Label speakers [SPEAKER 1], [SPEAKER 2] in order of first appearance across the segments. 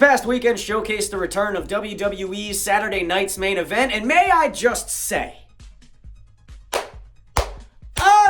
[SPEAKER 1] past weekend showcased the return of WWE's Saturday night's main event, and may I just say,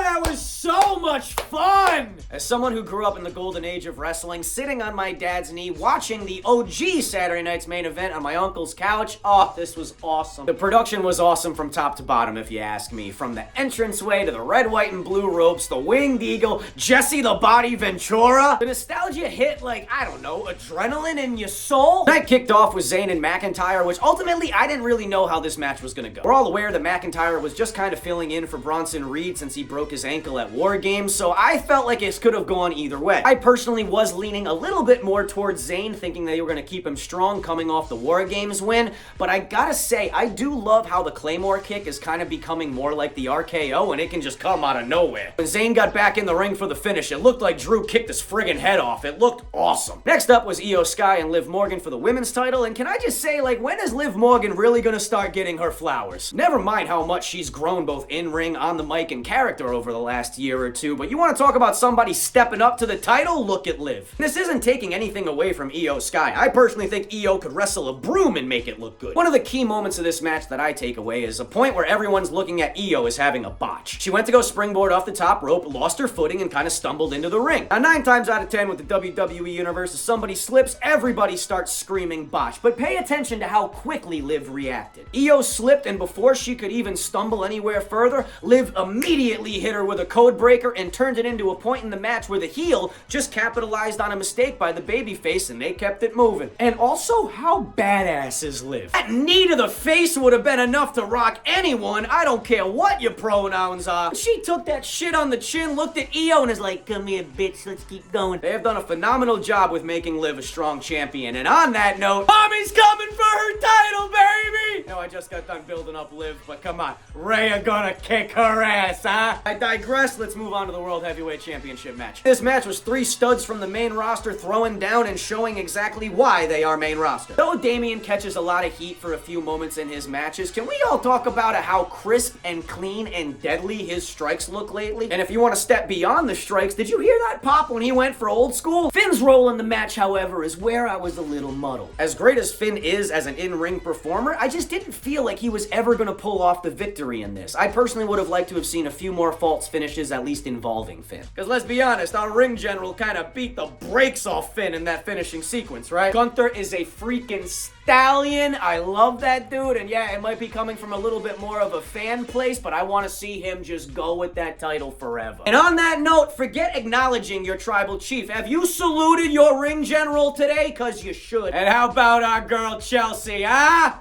[SPEAKER 1] that was so much fun! As someone who grew up in the golden age of wrestling, sitting on my dad's knee, watching the OG Saturday night's main event on my uncle's couch, oh, this was awesome. The production was awesome from top to bottom, if you ask me. From the entranceway to the red, white, and blue ropes, the winged eagle, Jesse the Body Ventura. The nostalgia hit like, I don't know, adrenaline in your soul. The night kicked off with Zayn and McIntyre, which ultimately I didn't really know how this match was gonna go. We're all aware that McIntyre was just kind of filling in for Bronson Reed since he broke his ankle at War Games, so I felt like it could have gone either way. I personally was leaning a little bit more towards Zayn, thinking they were going to keep him strong coming off the War Games win, but I gotta say, I do love how the Claymore kick is kind of becoming more like the RKO, and it can just come out of nowhere. When Zayn got back in the ring for the finish, it looked like Drew kicked his friggin' head off. It looked awesome. Next up was Io Sky and Liv Morgan for the women's title, and can I just say, like, when is Liv Morgan really going to start getting her flowers? Never mind how much she's grown both in-ring, on the mic, and character over the last year or two, but you want to talk about somebody stepping up to the title? Look at Liv. This isn't taking anything away from Io Sky. I personally think Io could wrestle a broom and make it look good. One of the key moments of this match that I take away is a point where everyone's looking at Io as having a botch. She went to go springboard off the top rope, lost her footing, and kind of stumbled into the ring. Now, 9 times out of 10 with the WWE Universe, if somebody slips, everybody starts screaming botch. But pay attention to how quickly Liv reacted. Io slipped, and before she could even stumble anywhere further, Liv immediately hit her with a code breaker and turned it into a point in the match where the heel just capitalized on a mistake by the babyface and they kept it moving. And also, how badass is Liv? That knee to the face would have been enough to rock anyone. I don't care what your pronouns are. She took that shit on the chin, looked at Io, and is like, come here, bitch, let's keep going. They have done a phenomenal job with making Liv a strong champion. And on that note, Mommy's coming for her title, baby! No, I just got done building up Liv, but come on, Rhea gonna kick her ass, huh? I digress. Let's move on to the World Heavyweight Championship match. This match was 3 studs from the main roster throwing down and showing exactly why they are main roster. Though Damian catches a lot of heat for a few moments in his matches, can we all talk about how crisp and clean and deadly his strikes look lately? And if you want to step beyond the strikes, did you hear that pop when he went for old school? Finn's role in the match, however, is where I was a little muddled. As great as Finn is as an in-ring performer, I just didn't feel like he was ever going to pull off the victory in this. I personally would have liked to have seen a few more false finishes, at least involving Finn. Because let's be honest, our ring general kind of beat the brakes off Finn in that finishing sequence, right? Gunther is a freaking stallion. I love that dude, and yeah, it might be coming from a little bit more of a fan place, but I want to see him just go with that title forever. And on that note, forget acknowledging your tribal chief. Have you saluted your ring general today? Because you should. And how about our girl Chelsea, huh?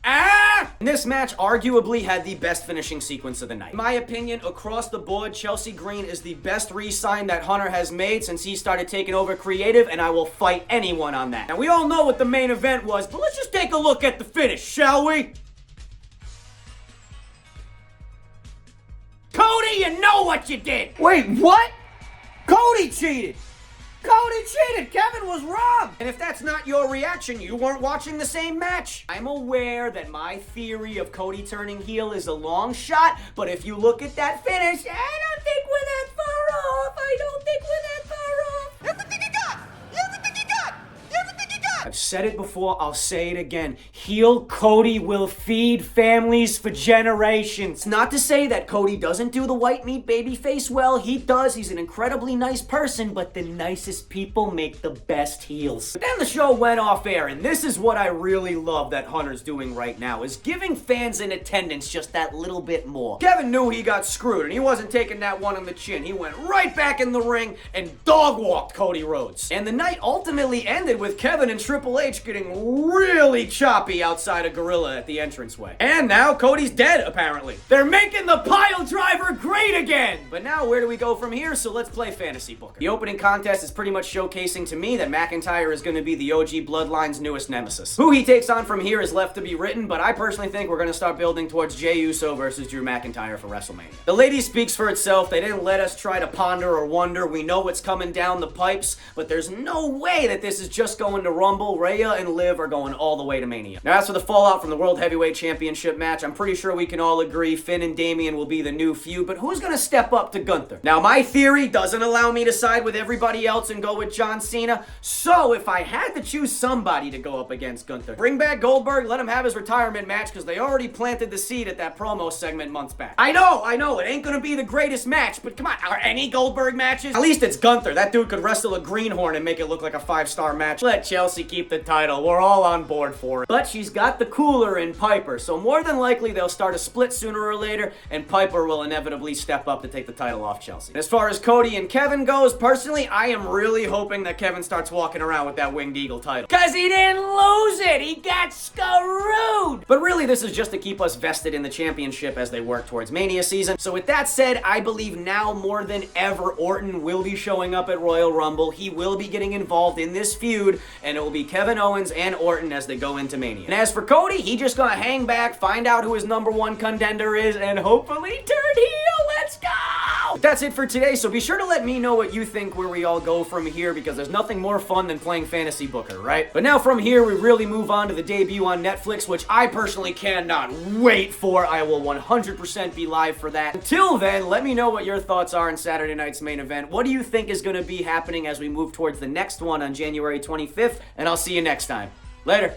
[SPEAKER 1] And this match arguably had the best finishing sequence of the night. In my opinion, across the board, Chelsea Green is the best re-sign that Hunter has made since he started taking over creative, and I will fight anyone on that. Now, we all know what the main event was, but let's just take a look at the finish, shall we? Cody, you know what you did! Wait, what? Cody cheated! Cody cheated! Kevin was wrong! And if that's not your reaction, you weren't watching the same match. I'm aware that my theory of Cody turning heel is a long shot, but if you look at that finish, I don't think we're that far off. I don't think we're that far off. Everything you got! Everything you got! Everything you got! I've said it before, I'll say it again. Heel Cody will feed families for generations. Not to say that Cody doesn't do the white meat babyface well. He does. He's an incredibly nice person, but the nicest people make the best heels. But then the show went off air, and this is what I really love that Hunter's doing right now, is giving fans in attendance just that little bit more. Kevin knew he got screwed, and he wasn't taking that one on the chin. He went right back in the ring and dog-walked Cody Rhodes. And the night ultimately ended with Kevin and Triple H getting really choppy outside of Gorilla at the entranceway. And now Cody's dead, apparently. They're making the pile driver great again! But now where do we go from here? So let's play Fantasy Booker. The opening contest is pretty much showcasing to me that McIntyre is going to be the OG Bloodline's newest nemesis. Who he takes on from here is left to be written, but I personally think we're going to start building towards Jey Uso versus Drew McIntyre for WrestleMania. The lady speaks for itself. They didn't let us try to ponder or wonder. We know what's coming down the pipes, but there's no way that this is just going to Rumble. Rumble, Rhea and Liv are going all the way to Mania. Now, as for the fallout from the World Heavyweight Championship match, I'm pretty sure we can all agree Finn and Damian will be the new feud, but who's gonna step up to Gunther? Now, my theory doesn't allow me to side with everybody else and go with John Cena, so if I had to choose somebody to go up against Gunther, bring back Goldberg, let him have his retirement match, because they already planted the seed at that promo segment months back. I know, it ain't gonna be the greatest match, but come on, are any Goldberg matches? At least it's Gunther. That dude could wrestle a greenhorn and make it look like a 5-star match. Let Chelsea keep the title. We're all on board for it. But she's got the cooler in Piper, so more than likely they'll start a split sooner or later, and Piper will inevitably step up to take the title off Chelsea. And as far as Cody and Kevin goes, personally, I am really hoping that Kevin starts walking around with that Winged Eagle title. Cause he didn't lose it! He got screwed! But really, this is just to keep us vested in the championship as they work towards Mania season. So with that said, I believe now more than ever, Orton will be showing up at Royal Rumble. He will be getting involved in this feud, and it will be Kevin Owens and Orton as they go into Mania. And as for Cody, he just gonna hang back, find out who his #1 contender is, and hopefully turn heel. Let's go! But that's it for today, so be sure to let me know what you think where we all go from here, because there's nothing more fun than playing Fantasy Booker, right? But now from here, we really move on to the debut on Netflix, which I personally cannot wait for. I will 100% be live for that. Until then, let me know what your thoughts are on Saturday night's main event. What do you think is going to be happening as we move towards the next one on January 25th? And I'll see you next time. Later.